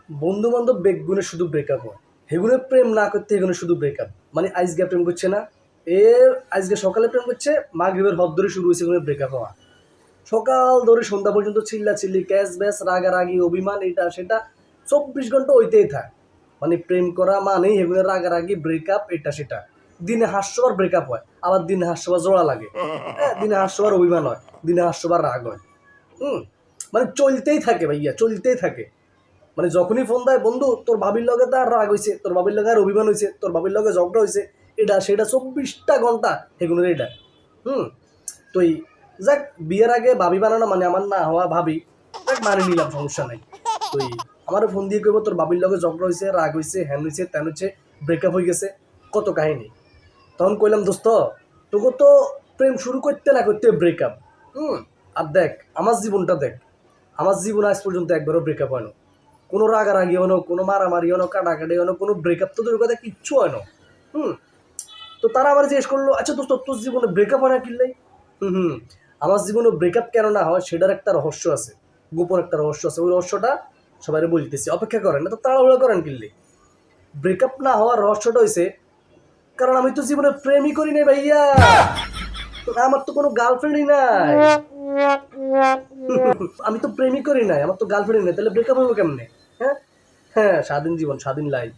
বন্ধু বান্ধব বেগুনে শুধু ব্রেকআপ হয়, হেগুনে প্রেম না করতে হেগুনে শুধু ব্রেকআপ। মানে আজকে প্রেম করছে না, এ আজকে সকালে প্রেম করছে, মাগরিবের হদ ধরে শুরু হয়েছে এগুলো ব্রেকআপ হওয়া। সকাল ধরে সন্ধ্যা পর্যন্ত চিল্লা চিল্লি, ক্যাশ ব্যাস, রাগারাগি, অভিমান, এটা সেটা 24 ঘন্টা ওইতেই থাকে। মানে প্রেম করা মানেই হেগুনের রাগারাগি, ব্রেকআপ, এটা সেটা। দিনে 500 বার ব্রেকআপ হয়, আবার দিনে 500 বার জোড়া লাগে। হ্যাঁ, দিনে 500 বার অভিমান হয়, দিনে 500 বার রাগ হয়। হুম, মানে চলতেই থাকে ভাইয়া, চলতেই থাকে। মানে যখনই ফোন দেয়, বন্ধু তোর ভাবির লগে তার রাগ হয়েছে, তোর ভাবির লগে আর অভিমান হয়েছে, তোর ভাবির লগে ঝগড়া হয়েছে, এটা সেটা 24টা ঘন্টা হেগুনের এটা। হুম, তো এই যাক, বিয়ের আগে ভাবি বানানো মানে আমার না হওয়া ভাবি, যাক মানে নিলাম, সমস্যা নাই। তো এই আমার ফোন দিয়ে কইব তোর ভাবির লগে ঝগড়া হয়েছে, রাগ হয়েছে, হ্যান হয়েছে, ত্যান হয়েছে, ব্রেকআপ হয়ে গেছে, কত কাহিনী। তখন কইলাম, দোস্ত তোকে তো প্রেম শুরু করতে না করতে ব্রেকআপ। হুম, আর দেখ আমার জীবনটা দেখ, আমার জীবন আজ পর্যন্ত একবারও ব্রেকআপ হয় না। কোনো রাগারাগি হনো, কোনো মারামারি হনো, কাটাকাটি হনো, কোনো ব্রেকআপ তো দূরের কথা কিচ্ছু হয় না। হুম, তো তারা আমার জিজ্ঞেস করলো, আচ্ছা দোস্ত তোর জীবনে ব্রেকআপ হয় না কিনলেই? হুম, আমার জীবনে ব্রেকআপ কেন না হয় সেটার একটা রহস্য আছে, গোপন একটা রহস্য আছে। ওই রহস্যটা সবাই বলতেছি, অপেক্ষা করেন না তো, তাড়াহুড়ো করেন কিনলে। ব্রেকআপ না হওয়ার রহস্যটা হয়েছে, কারণ আমি তো জীবনে প্রেমই করি নাই ভাইয়া। তো আমার তো কোনো গার্লফ্রেন্ডই নাই। আমি তো প্রেমই করি নাই, আমার তো গার্লফ্রেন্ডই নাই, তাহলে ব্রেকআপ হবো কেমনে? হ্যাঁ, হ্যাঁ, স্বাধীন জীবন, স্বাধীন লাইফ।